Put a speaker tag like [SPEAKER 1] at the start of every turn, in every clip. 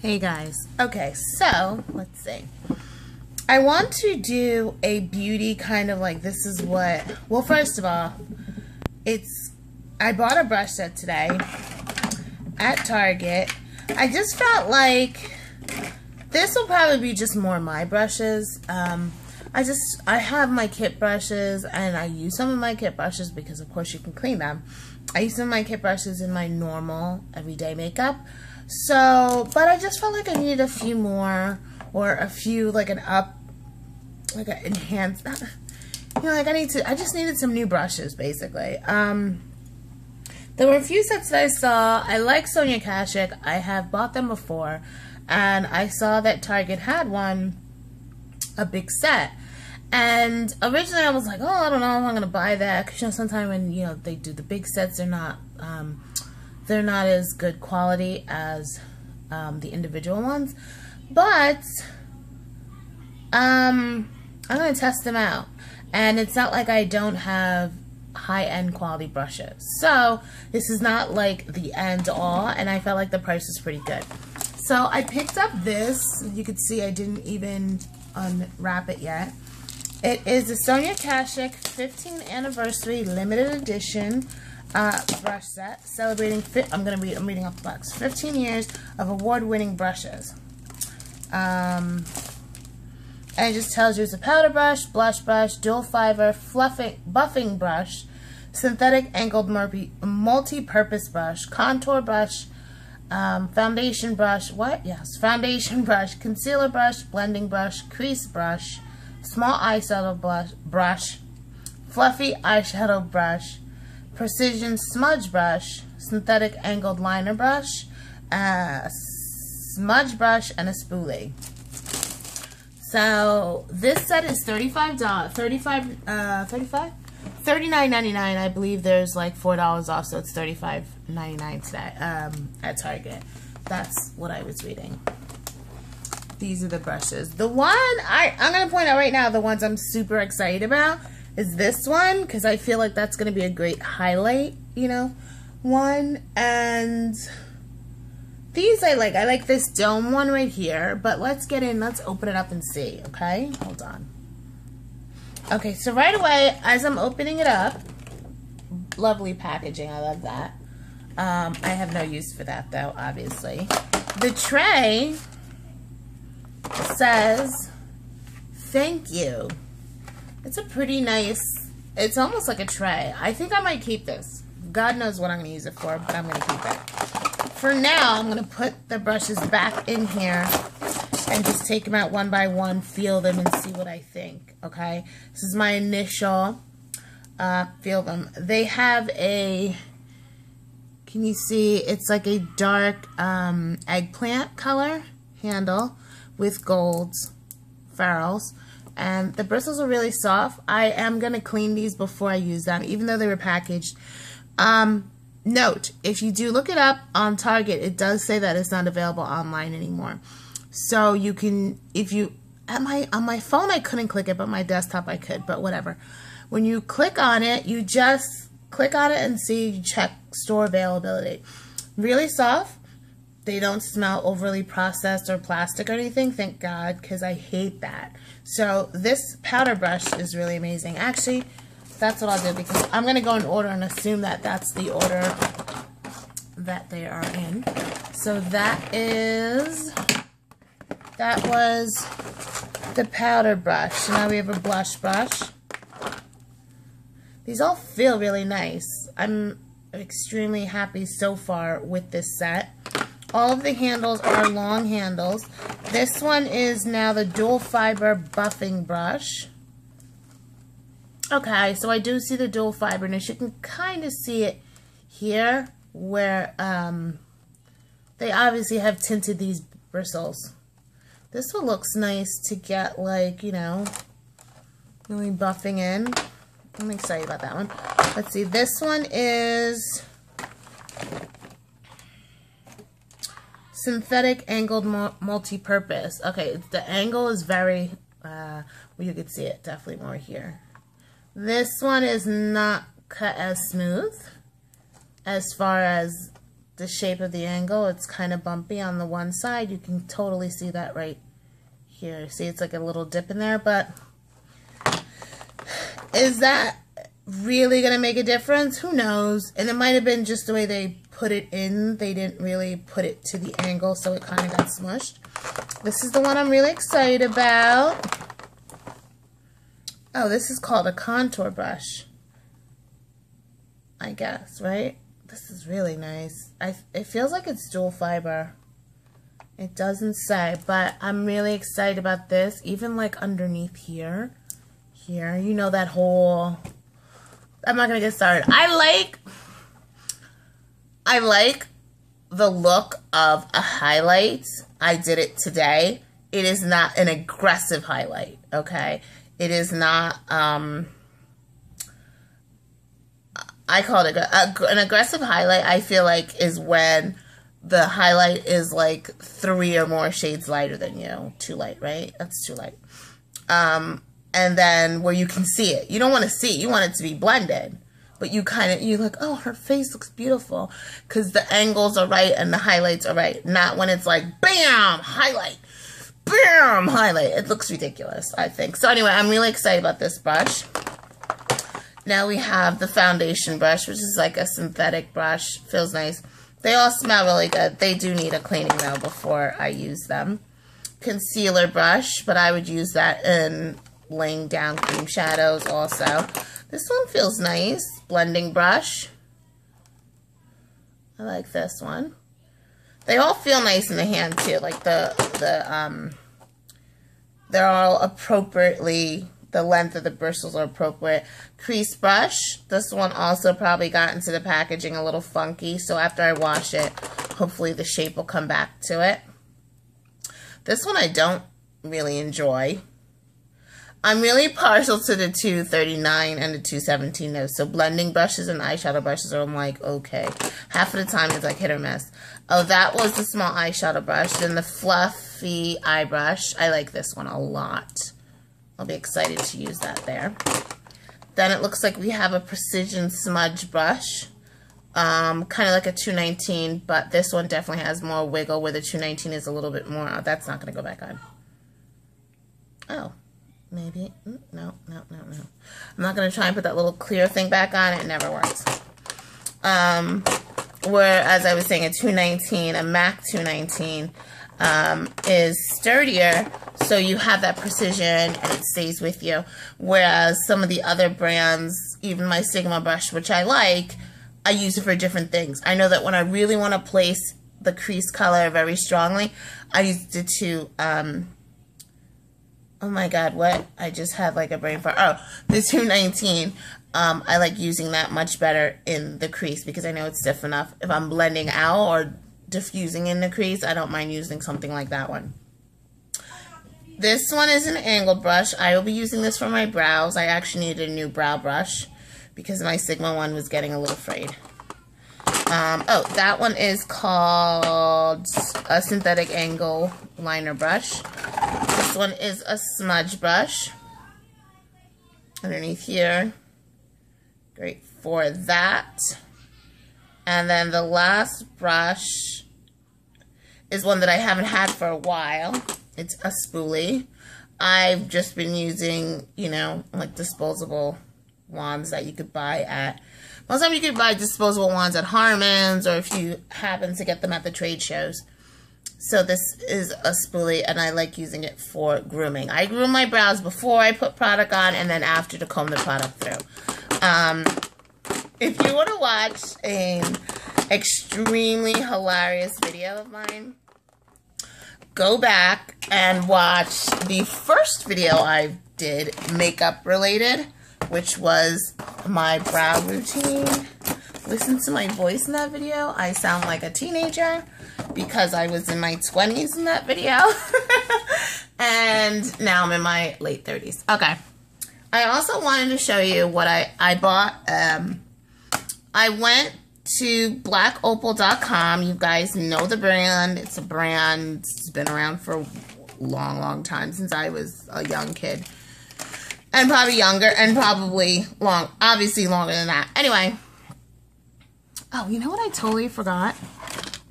[SPEAKER 1] Hey guys. Okay, so let's see. I want to do a beauty kind of like this is what, well, first of all, I bought a brush set today at Target. I just felt like this will probably be just more of my brushes. I have my kit brushes and I use some of my kit brushes because of course you can clean them. I use some of my kit brushes in my normal everyday makeup. So, but I just felt like I needed a few more, or a few, like an enhanced, you know, like I just needed some new brushes, basically. There were a few sets that I saw. I like Sonia Kashuk. I have bought them before, and I saw that Target had one, a big set. And originally I was like, oh, I don't know if I'm going to buy that, because, you know, sometimes when, you know, they do the big sets, they're not as good quality as the individual ones. But I'm going to test them out. And it's not like I don't have high-end quality brushes. So this is not like the end all, and I felt like the price was pretty good. So I picked up this. You can see I didn't even unwrap it yet. It is the Sonia Kashuk 15th Anniversary Limited Edition brush set, celebrating I'm reading off the box. 15 years of award-winning brushes. And it just tells you it's a powder brush, blush brush, dual fiber, buffing brush, synthetic angled multi-purpose brush, contour brush, foundation brush, foundation brush, concealer brush, blending brush, crease brush, small eyeshadow brush, fluffy eyeshadow brush, precision smudge brush, synthetic angled liner39.99, and a spoolie. So this set is $39.99. I believe there's like $4 off, so it's $35.99 today at Target. That's what I was reading. These are the brushes. The one I'm going to point out right now, the ones I'm super excited about is this one, because I feel like that's going to be a great highlight, you know, one. And these I like. I like this dome one right here, but let's get in. Let's open it up and see, okay? Hold on. Okay, so right away, as I'm opening it up, lovely packaging. I love that. I have no use for that, though, obviously. The tray says, thank you. It's a pretty nice, it's almost like a tray. I think I might keep this. God knows what I'm going to use it for, but I'm going to keep it. For now, I'm going to put the brushes back in here and just take them out one by one, feel them, and see what I think, okay? This is my initial feel them. They have a, can you see, it's like a dark eggplant color handle with golds, ferrules. And the bristles are really soft. I am going to clean these before I use them, even though they were packaged. Note, if you do look it up on Target, it does say that it's not available online anymore. So you can, on my phone I couldn't click it, but my desktop I could, but whatever. When you click on it, you just click on it and see, you check store availability. Really soft. They don't smell overly processed or plastic or anything, thank God, because I hate that. So this powder brush is really amazing. Actually, that's what I'll do, because I'm going to go in order and assume that that's the order that they are in. So that was the powder brush. So now we have a blush brush. These all feel really nice. I'm extremely happy so far with this set. All of the handles are long handles. This one is now the dual fiber buffing brush. Okay, so I do see the dual fiberness. You can kind of see it here where they obviously have tinted these bristles. This one looks nice to get, like, you know, really buffing in. I'm excited about that one. Let's see, this one is synthetic angled multi-purpose. Okay, the angle is very, well, you can see it definitely more here. This one is not cut as smooth as far as the shape of the angle. It's kind of bumpy on the one side. You can totally see that right here. See, it's like a little dip in there, but is that really going to make a difference? Who knows? And it might have been just the way they put it in. They didn't really put it to the angle, so it kind of got smushed. This is the one I'm really excited about. Oh, this is called a contour brush, I guess, right? This is really nice. It feels like it's dual fiber. It doesn't say, but I'm really excited about this. Even like underneath here, you know, that whole, I'm not gonna get started. I like the look of a highlight. I did it today. It is not an aggressive highlight, okay? It is not, I call it an aggressive highlight. I feel like is when the highlight is like 3 or more shades lighter than you. Too light, right? That's too light. And then where you can see it. You don't want to see it. You want it to be blended. But you're like, oh, her face looks beautiful. Because the angles are right and the highlights are right. Not when it's like, bam, highlight. Bam, highlight. It looks ridiculous, I think. So anyway, I'm really excited about this brush. Now we have the foundation brush, which is like a synthetic brush. Feels nice. They all smell really good. They do need a cleaning though before I use them. Concealer brush, but I would use that in laying down cream shadows also. This one feels nice. Blending brush. I like this one. They all feel nice in the hand too. Like they're all appropriately, the length of the bristles are appropriate. Crease brush. This one also probably got into the packaging a little funky. So after I wash it, hopefully the shape will come back to it. This one I don't really enjoy. I'm really partial to the 239 and the 217 though. So blending brushes and eyeshadow brushes are, I'm like, okay. Half of the time it's like hit or miss. Oh, that was the small eyeshadow brush. Then the fluffy eye brush. I like this one a lot. I'll be excited to use that there. Then it looks like we have a precision smudge brush. Kind of like a 219, but this one definitely has more wiggle where the 219 is a little bit more. Oh, that's not going to go back on. Oh. Maybe. No. I'm not going to try and put that little clear thing back on. It never works. Whereas I was saying a 219, a MAC 219 is sturdier, so you have that precision and it stays with you. Whereas some of the other brands, even my Sigma brush, which I like, I use it for different things. I know that when I really want to place the crease color very strongly, I use it to... oh my god, what? I just had like a brain fart. Oh, the 219. I like using that much better in the crease because I know it's stiff enough. If I'm blending out or diffusing in the crease, I don't mind using something like that one. This one is an angled brush. I will be using this for my brows. I actually needed a new brow brush because my Sigma one was getting a little frayed. Oh, that one is called a synthetic angle liner brush. This one is a smudge brush underneath here. Great for that. And then the last brush is one that I haven't had for a while. It's a spoolie. I've just been using, you know, like disposable wands that you could buy at... Most of the time you could buy disposable wands at Harmon's or if you happen to get them at the trade shows. So this is a spoolie and I like using it for grooming. I groom my brows before I put product on and then after to comb the product through. If you want to watch an extremely hilarious video of mine, go back and watch the first video I did makeup related, which was my brow routine. Listen to my voice in that video. I sound like a teenager because I was in my 20s in that video. And now I'm in my late 30s. Okay. I also wanted to show you what I bought. I went to blackopal.com. You guys know the brand. It's a brand. It's been around for a long, long time, since I was a young kid. And probably younger, and probably obviously longer than that. Anyway, Oh, you know what I totally forgot?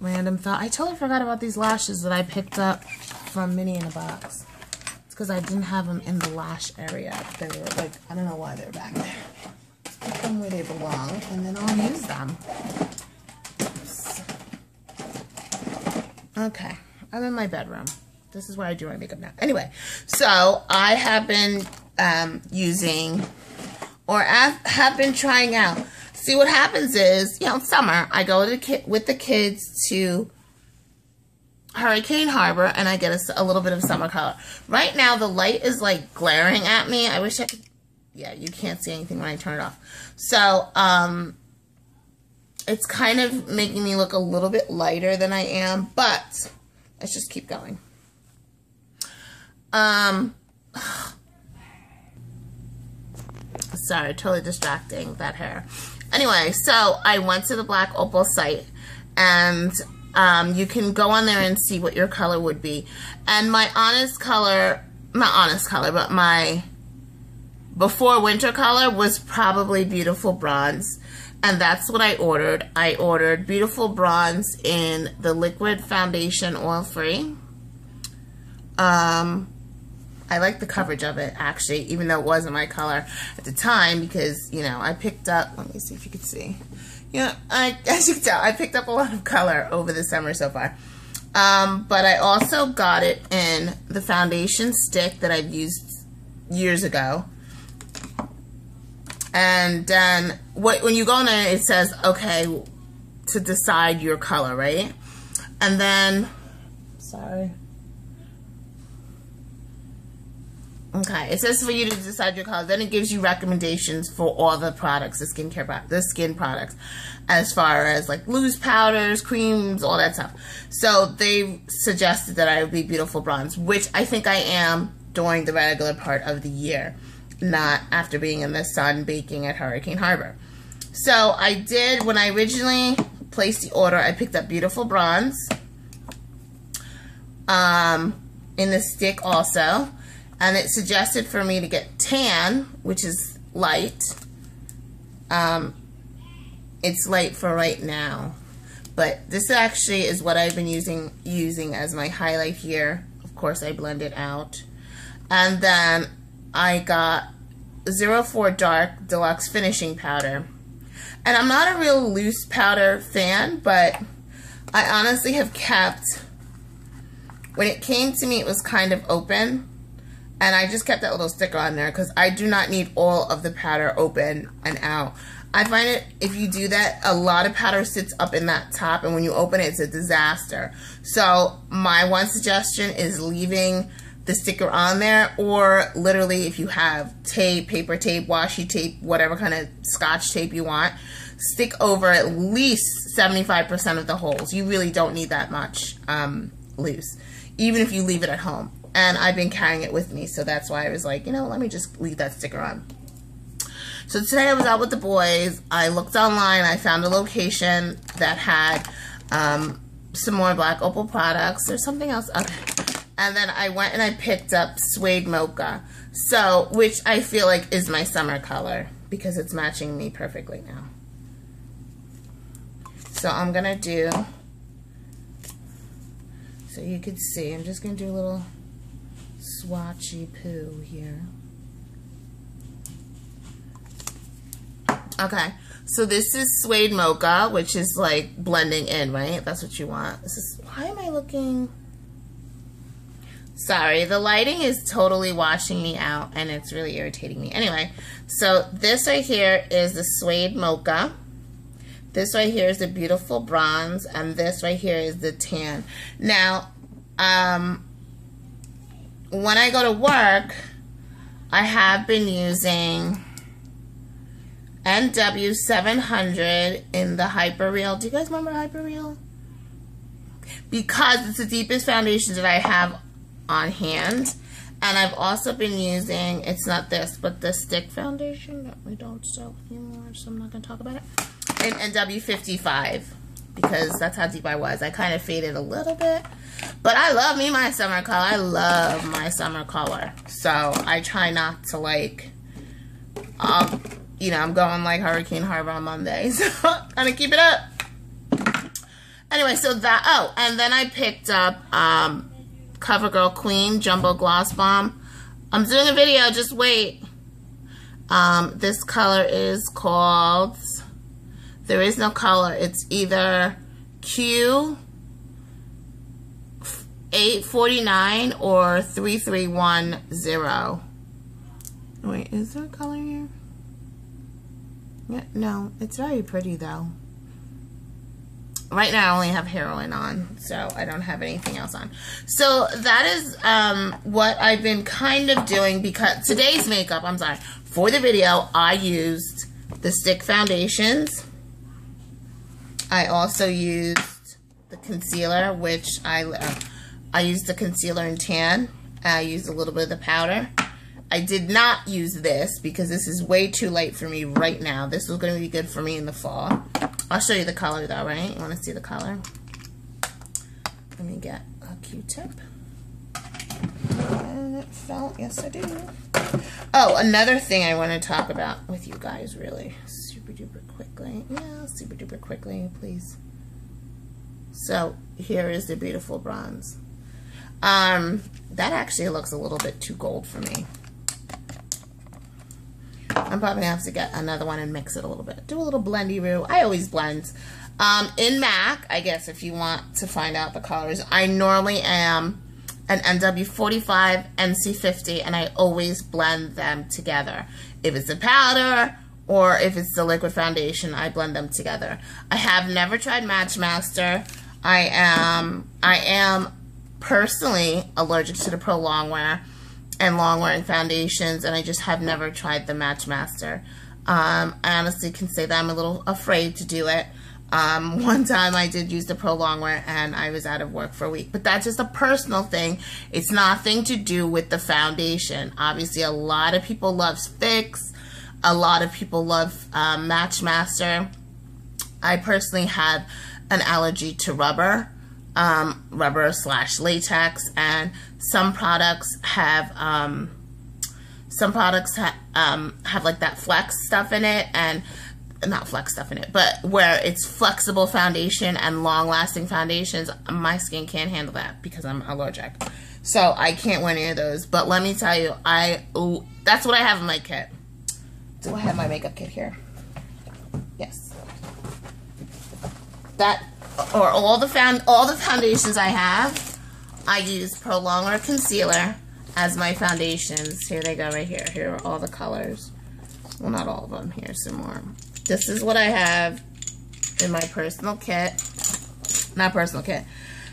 [SPEAKER 1] Random thought. I totally forgot about these lashes that I picked up from Minnie in a Box. It's because I didn't have them in the lash area. They were like, I don't know why they're back there. Just put them where they belong, and then I'll use them. Oops. Okay, I'm in my bedroom. This is where I do my makeup now. Anyway, so I have been using, or have been trying out. See, what happens is, you know, summer, I go with the kids to Hurricane Harbor, and I get a little bit of summer color. Right now, the light is, like, glaring at me. I wish I could, yeah, you can't see anything when I turn it off. So, it's kind of making me look a little bit lighter than I am, but let's just keep going. Sorry, totally distracting, that hair. Anyway, so I went to the Black Opal site, and you can go on there and see what your color would be. And my honest color, not honest color, but my before winter color was probably Beautiful Bronze. And that's what I ordered. I ordered Beautiful Bronze in the liquid foundation, oil-free. I like the coverage of it, actually, even though it wasn't my color at the time, because, you know, I picked up, let me see if you can see. Yeah, as you can tell, I picked up a lot of color over the summer so far. But I also got it in the foundation stick that I've used years ago. And then when you go in there, it says, okay, to decide your color, right? And then, sorry. Okay, it says for you to decide your color. Then it gives you recommendations for all the products, the skin products, as far as like loose powders, creams, all that stuff. So they suggested that I would be Beautiful Bronze, which I think I am during the regular part of the year, not after being in the sun baking at Hurricane Harbor. So I did, when I originally placed the order, I picked up Beautiful Bronze in the stick also. And it suggested for me to get tan, which is light. It's light for right now. But this actually is what I've been using as my highlight here. Of course, I blend it out. And then I got 04 Dark Deluxe Finishing Powder. And I'm not a real loose powder fan, but I honestly have kept, when it came to me, it was kind of open. And I just kept that little sticker on there because I do not need all of the powder open and out. I find it, if you do that, a lot of powder sits up in that top, and when you open it, it's a disaster. So my one suggestion is leaving the sticker on there, or literally if you have tape, paper tape, washi tape, whatever kind of scotch tape you want, stick over at least 75% of the holes. You really don't need that much loose, even if you leave it at home. And I've been carrying it with me, so that's why I was like, you know, let me just leave that sticker on. So today I was out with the boys. I looked online. I found a location that had some more Black Opal products. There's something else. Okay. And then I went and I picked up Suede Mocha, so, which I feel like is my summer color because it's matching me perfectly now. So I'm going to do, so you could see, I'm just going to do a little swatchy poo here. Okay, so this is Suede Mocha, which is like blending in, right? That's what you want. This is, why am I looking? Sorry, the lighting is totally washing me out and it's really irritating me. Anyway, so this right here is the Suede Mocha. This right here is the Beautiful Bronze, and this right here is the tan. Now, when I go to work, I have been using NW700 in the Hyper Real. Do you guys remember Hyper Real? Because it's the deepest foundation that I have on hand. And I've also been using, it's not this, but the stick foundation that we don't sell anymore, so I'm not going to talk about it. In NW55, because that's how deep I was. I kind of faded a little bit. But I love me my summer color. I love my summer color. So I try not to like, you know, I'm going like Hurricane Harbor on Monday. So I'm going to keep it up. Anyway, so that, oh, and then I picked up CoverGirl Queen Jumbo Gloss Balm. I'm doing a video, just wait. This color is called, there is no color. It's either Q849 or 3310. Wait, is there a color here? Yeah, no, it's very pretty though. Right now I only have heroin on, so I don't have anything else on. So that is what I've been kind of doing, because today's makeup, I'm sorry, for the video, I used the stick foundations. I also used the concealer, which I used the concealer in tan. I used a little bit of the powder. I did not use this because this is way too light for me right now. This was going to be good for me in the fall. I'll show you the color though, right? You want to see the color? Let me get a Q-tip. And it fell. Yes, I do. Oh, another thing I want to talk about with you guys really super duper quickly. Yeah, super duper quickly, please. So here is the beautiful bronze. That actually looks a little bit too gold for me. I'm probably gonna have to get another one and mix it a little bit. Do a little blendy-roo. I always blend. In MAC, I guess if you want to find out the colors, I normally am an NW45, NC50, and I always blend them together. If it's a powder or if it's the liquid foundation, I blend them together. I have never tried Match Master. I am personally allergic to the Pro Longwear and long-wearing foundations, and I just have never tried the Match Master. I honestly can say that I'm a little afraid to do it. One time I did use the Pro Longwear and I was out of work for a week, but that's just a personal thing. It's nothing to do with the foundation. Obviously, a lot of people love Fix. A lot of people love Match Master. I personally have an allergy to rubber. Rubber/latex, and some products have like that flex stuff in it, and not flex stuff in it, but where it's flexible foundation and long-lasting foundations. My skin can't handle that because I'm allergic, so I can't wear any of those. But let me tell you, that's what I have in my kit. Do I have my makeup kit here? Yes. That. Or all the foundations I have, I use Pro Longwear Concealer as my foundations. Here they go right here. Here are all the colors. Well, not all of them. Here's some more. This is what I have in my personal kit. Not personal kit.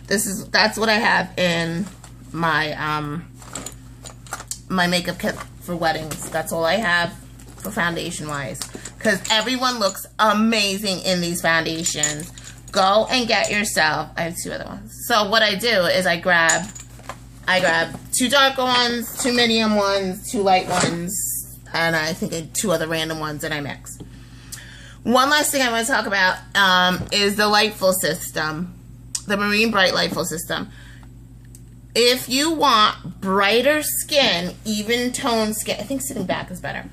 [SPEAKER 1] That's what I have in my my makeup kit for weddings. That's all I have for foundation wise, because everyone looks amazing in these foundations. Go and get yourself, I have two other ones. So what I do is I grab 2 dark ones, 2 medium ones, 2 light ones, and I think 2 other random ones, and I mix. One last thing I want to talk about is the Lightful system, the Marine Bright Lightful system. If you want brighter skin, even tone skin, I think sitting back is better.